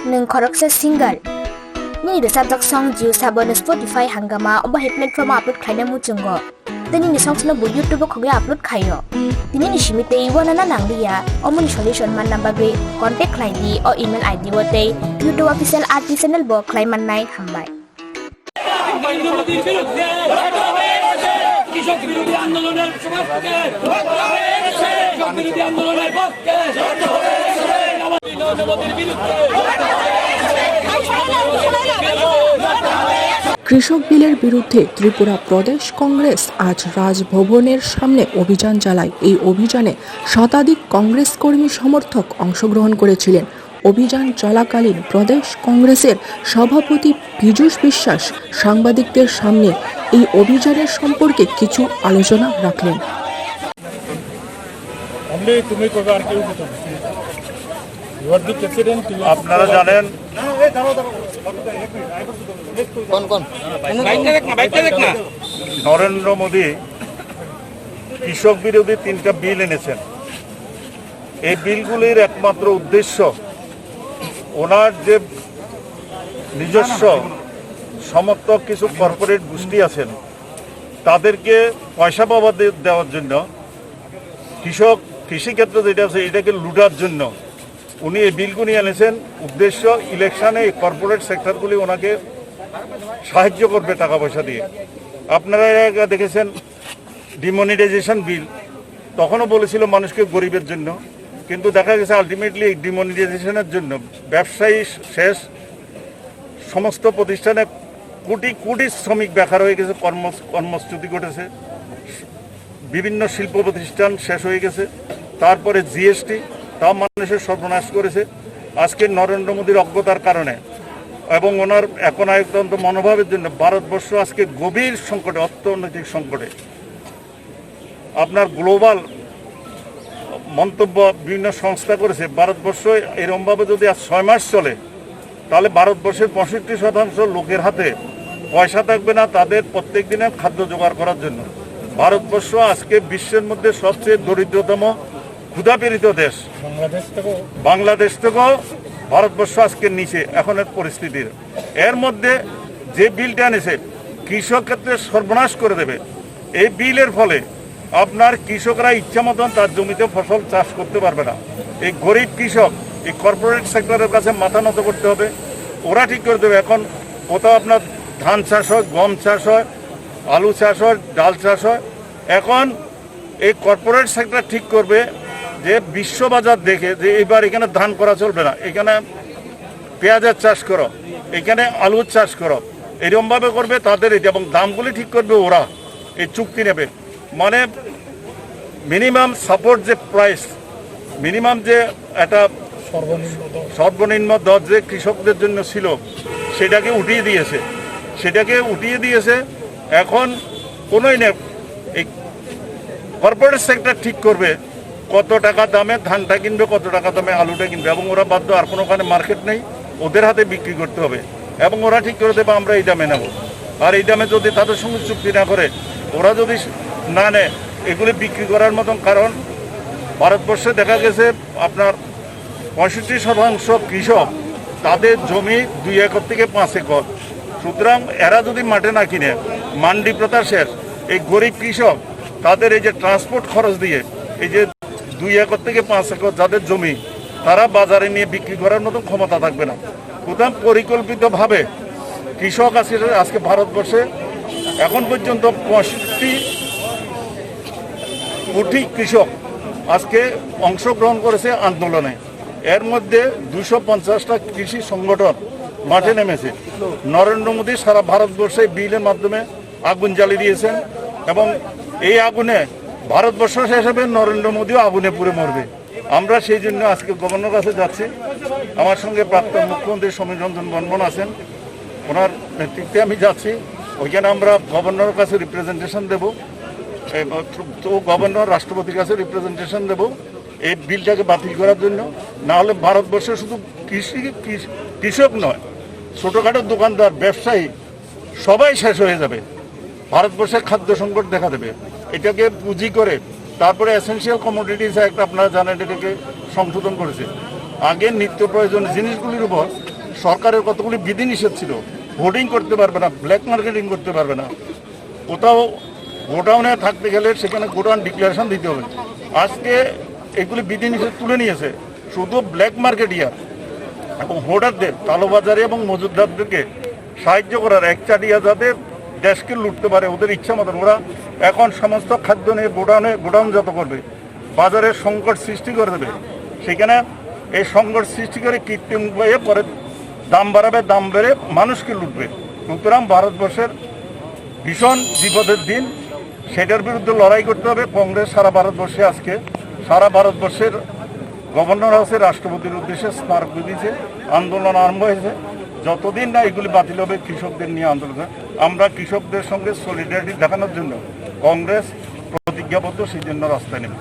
nung koroksa single. Ni the subject song jiu sabon Spotify hanggama oba hit platform upload khaina mu chungo. Tani ni songs no bu YouTube ko ge upload khayo. Tini ni shimite iwana na nanglia omuni solution man number ge contact ID or email ID wote YouTube official artist channel bo klai man nai hambai. কৃষক বিরোধী আন্দোলনের সমাজকে বিরোধী আন্দোলনের পক্ষে কৃষক বিলের বিরুদ্ধে ত্রিপুরা প্রদেশ কংগ্রেস আজ রাজভবনের সামনে অভিযান চালায়। এই অভিযানে শতাধিক কংগ্রেস কর্মী সমর্থক অংশগ্রহণ করেছিলেন। অভিযান চলাকালীন প্রদেশ কংগ্রেসের সভাপতি পীযূষ বিশ্বাস সাংবাদিকদের সামনে এই অভিযানের সম্পর্কে কিছু আলোচনা রাখলেন। আপনারা জানেন নরেন্দ্র মোদী কৃষক বিরোধী 3টা বিল এনেছেন। এই বিলগুলির একমাত্র উদ্দেশ্য ওনার যে নিজস্ব সমর্থক কিছু কর্পোরেট গোষ্ঠী আছেন তাদেরকে পয়সা পাওয়া দেওয়ার জন্য, কৃষিক্ষেত্রে যেটা আছে এটাকে লুটার জন্য উনি এই বিলগুলি এনেছেন। উদ্দেশ্য ইলেকশনে এই কর্পোরেট সেক্টরগুলি ওনাকে সাহায্য করবে টাকা পয়সা দিয়ে। আপনারা দেখেছেন ডিমনিটাইজেশন বিল, তখনও বলেছিল মানুষকে গরিবের জন্য, কিন্তু দেখা গেছে আলটিমেটলি এই ডিমনিটাইজেশনের জন্য ব্যবসায়ী শেষ, সমস্ত প্রতিষ্ঠানে কোটি কোটি শ্রমিক বেকার হয়ে গেছে, কর্মচ্যুতি ঘটেছে, বিভিন্ন শিল্প প্রতিষ্ঠান শেষ হয়ে গেছে। তারপরে জিএসটি তাও মানুষের সর্বনাশ করেছে। আজকে নরেন্দ্র মোদীর অজ্ঞতার কারণে এবং ওনার একনায়কতন্ত্র মনোভাবের জন্য ভারতবর্ষ আজকে গভীর সংকটে, অর্থনৈতিক সংকটে। আপনার গ্লোবাল মন্তব্য বিভিন্ন সংস্থা করেছে ভারতবর্ষ এরমভাবে যদি আজ 6 মাস চলে তাহলে ভারতবর্ষের 65% লোকের হাতে পয়সা থাকবে না তাদের প্রত্যেক দিনে খাদ্য জোগাড় করার জন্য। ভারতবর্ষ আজকে বিশ্বের মধ্যে সবচেয়ে দরিদ্রতম ক্ষুধাপীড়িত দেশ। বাংলাদেশ থেকেও ভারতবর্ষ আজকে নিচে এখনের পরিস্থিতির। এর মধ্যে যে বিলটা এনেছে কৃষক ক্ষেত্রে সর্বনাশ করে দেবে। এই বিলের ফলে আপনার কৃষকরা ইচ্ছা মতন তার জমিতে ফসল চাষ করতে পারবে না। এই গরিব কৃষক এই কর্পোরেট সেক্টরের কাছে মাথা নত করতে হবে, ওরা ঠিক করে দেবে। এখন কোথাও আপনার ধান চাষ হয়, গম চাষ হয়, আলু চাষ হয়, ডাল চাষ হয়। এখন এই কর্পোরেট সেক্টর ঠিক করবে যে বিশ্ববাজার দেখে যে এবার এখানে ধান করা চলবে না, এখানে পেঁয়াজের চাষ করো, এখানে আলুর চাষ করো, এরকমভাবে করবে তাদের এটা, এবং দামগুলি ঠিক করবে ওরা, এই চুক্তি নেবে। মানে মিনিমাম সাপোর্ট যে প্রাইস, মিনিমাম যে একটা সর্বনিম্ন দর যে কৃষকদের জন্য ছিল সেটাকে উঠিয়ে দিয়েছে। এখন কোনোই নেই, এই কর্পোরেট সেক্টর ঠিক করবে কত টাকা দামে ধানটা কিনবে, কত টাকা দামে আলুটা কিনবে, এবং ওরা বাধ্য, আর কোনো ওখানে মার্কেট নেই, ওদের হাতে বিক্রি করতে হবে। এবং ওরা ঠিক করে দেবে আমরা এই দামে নেব। আর এই দামে যদি তাদের সঙ্গে চুক্তি না করে, ওরা যদি না নেয় এগুলি বিক্রি করার মতন, কারণ ভারতবর্ষে দেখা গেছে আপনার 65% কৃষক তাদের জমি 2 একর থেকে 5 একর। সুতরাং এরা যদি মাঠে না কিনে, মান্ডি প্রথা শেষ, এই গরিব কৃষক তাদের এই যে ট্রান্সপোর্ট খরচ দিয়ে এই যে 2 একর থেকে 5 একর যাদের জমি, তারা বাজারে নিয়ে বিক্রি করার মতো ক্ষমতা থাকবে না। সুতরাং পরিকল্পিতভাবে কৃষক আজকে ভারতবর্ষে এখন পর্যন্ত 65 কোটি কৃষক আজকে অংশগ্রহণ করেছে আন্দোলনে। এর মধ্যে 250টা কৃষি সংগঠন মাঠে নেমেছে। নরেন্দ্র মোদী সারা ভারতবর্ষে বিলের মাধ্যমে আগুন জ্বালিয়ে দিয়েছেন, এবং এই আগুনে ভারতবর্ষ শেষ হবে, নরেন্দ্র মোদীও আগুনে পুড়ে মরবে। আমরা সেই জন্য আজকে গভর্নর কাছে যাচ্ছি। আমার সঙ্গে প্রাক্তন মুখ্যমন্ত্রী সমীর রঞ্জন বর্মন আছেন, ওনার নেতৃত্বে আমি যাচ্ছি। ওইখানে আমরা গভর্নরের কাছে রিপ্রেজেন্টেশন দেব, তো গভর্নর রাষ্ট্রপতির কাছে রিপ্রেজেন্টেশন দেব এই বিলটাকে বাতিল করার জন্য। না হলে ভারতবর্ষে শুধু কৃষক নয়, ছোটোখাটো দোকানদার, ব্যবসায়ী সবাই শেষ হয়ে যাবে। ভারতবর্ষে খাদ্য সংকট দেখা দেবে। এটাকে পুঁজি করে তারপরে এসেনশিয়াল কমোডিটিস অ্যাক্ট আপনারা জানেন এটাকে সংশোধন করেছে। আগে নিত্য প্রয়োজনীয় জিনিসগুলির উপর সরকারের কতগুলি বিধিনিষেধ ছিল। হোর্ডিং করতে পারবে না, ব্ল্যাক মার্কেটিং করতে পারবে না, কোথাও গোডাউনে থাকতে গেলে সেখানে গোডাউন ডিক্লারেশন দিতে হবে। আজকে এগুলি বিধিনিষেধ তুলে নিয়েছে। শুধু ব্ল্যাক মার্কেটিয়ার এবং হোর্ডারদের, কালোবাজারি এবং মজুদদারদেরকে সাহায্য করার, একচাটিয়া যাতে দেশকে লুটতে পারে ওদের ইচ্ছা মতন, ওরা এখন সমস্ত খাদ্য নিয়ে গোডাউনজাত করবে, বাজারে সংকট সৃষ্টি করে দেবে। সেখানে এই সংকট সৃষ্টি করে কৃত্রিম উপায়ে পরে দাম বাড়াবে, দাম বেড়ে মানুষকে লুটবে। সুতরাং ভারতবর্ষের ভীষণ বিপদের দিন, সেটার বিরুদ্ধে লড়াই করতে হবে। কংগ্রেস সারা ভারতবর্ষে আজকে সারা ভারতবর্ষের গভর্নর হাউসে রাষ্ট্রপতির উদ্দেশ্যে স্মারক দিয়েছে, আন্দোলন আরম্ভ হয়েছে। যতদিন না এগুলি বাতিল হবে, কৃষকদের নিয়ে আন্দোলন, আমরা কৃষকদের সঙ্গে সলিডারিটি দেখানোর জন্য কংগ্রেস প্রতিজ্ঞাবদ্ধ, সেই জন্য রাস্তায় নেবে।